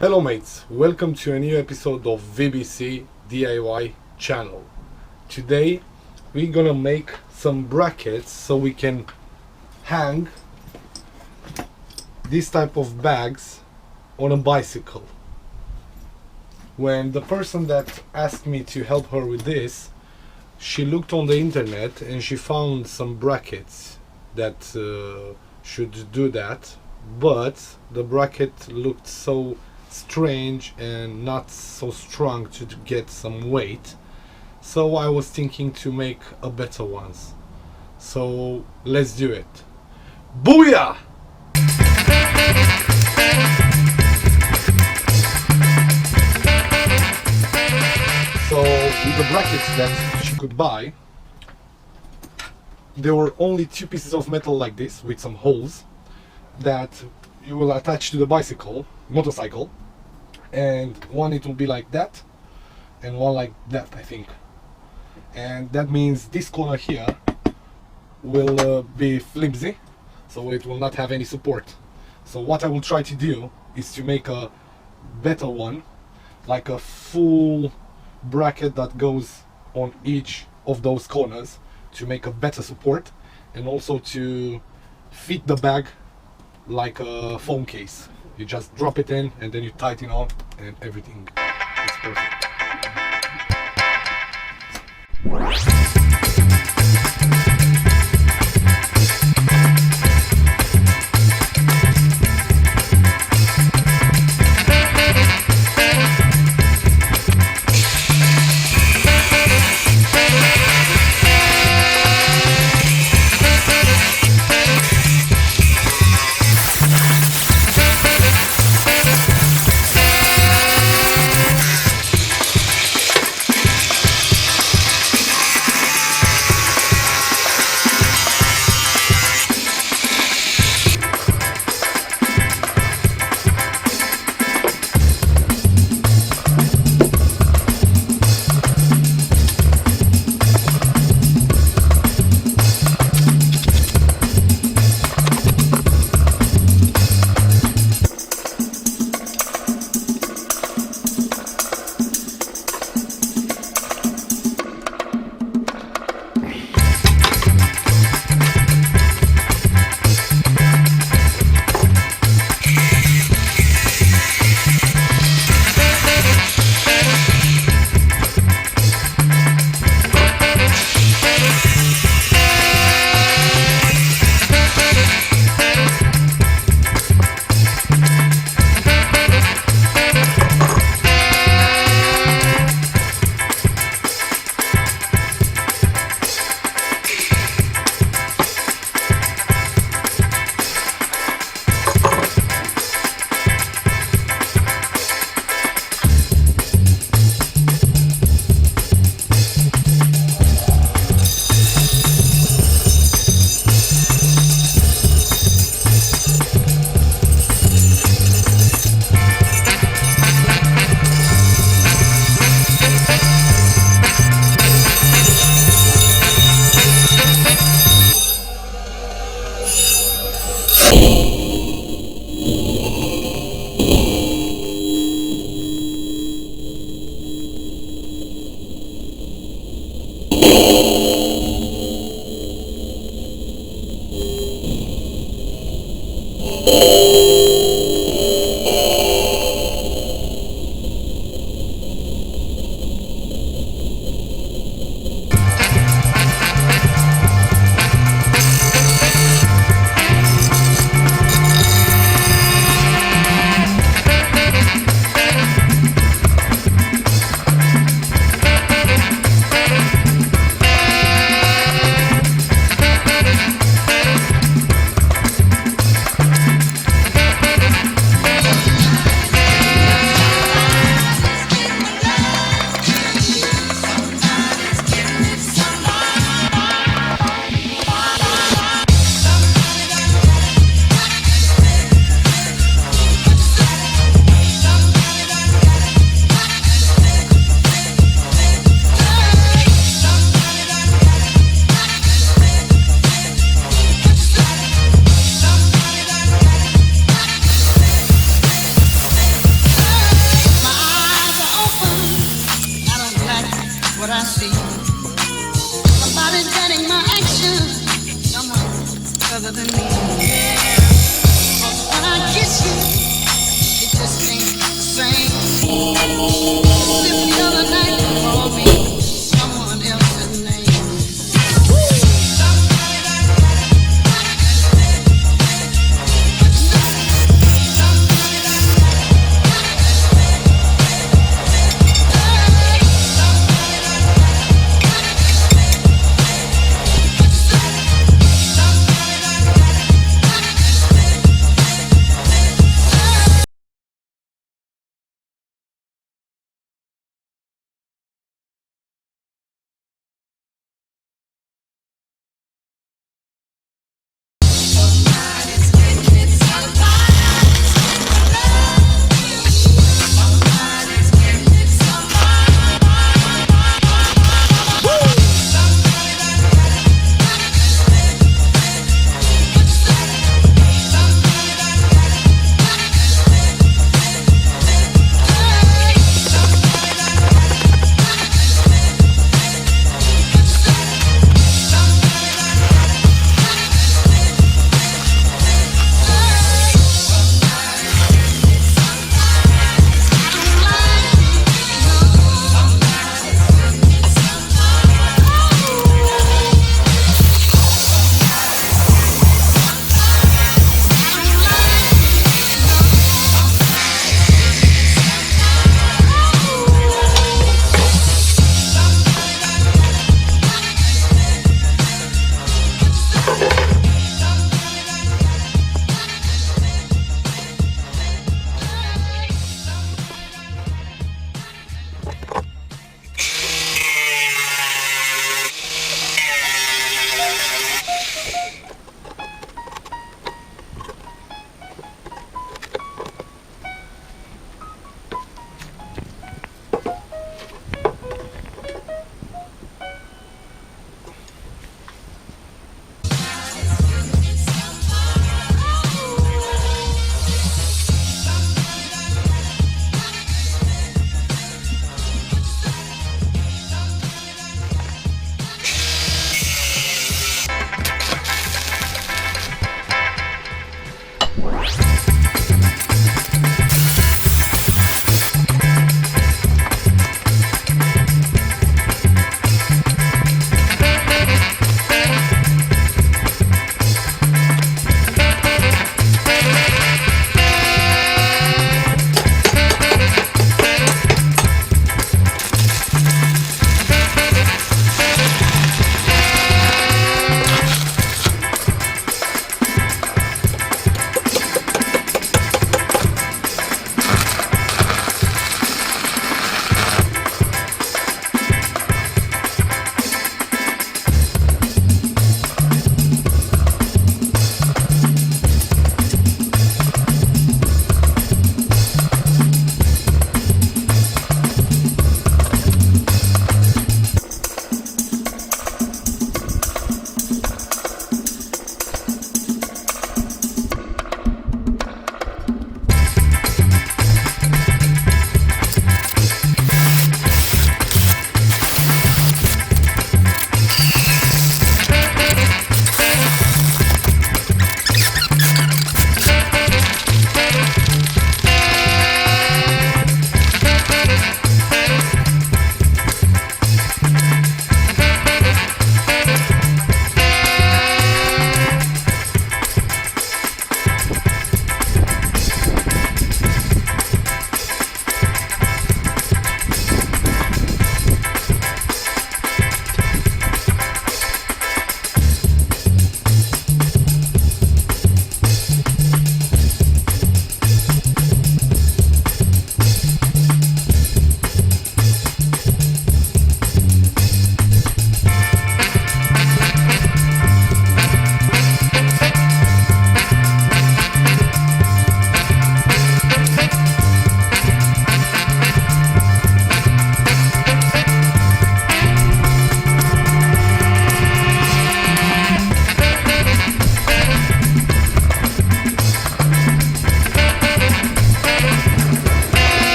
Hello mates, welcome to a new episode of VBC DIY channel. Today we're gonna make some brackets so we can hang this type of bags on a bicycle. When the person that asked me to help her with this, she looked on the internet and she found some brackets that should do that, but the bracket looked so strange and not so strong to get some weight, so I was thinking to make a better ones. So let's do it. Booyah! So with the brackets that she could buy, there were only two pieces of metal like this with some holes that you will attach to the motorcycle, and one it will be like that and one like that, I think. And that means this corner here will be flimsy, so it will not have any support. So what I will try to do is to make a better one, like a full bracket that goes on each of those corners to make a better support, and also to fit the bag like a phone case. You just drop it in and then you tighten on and everything is perfect.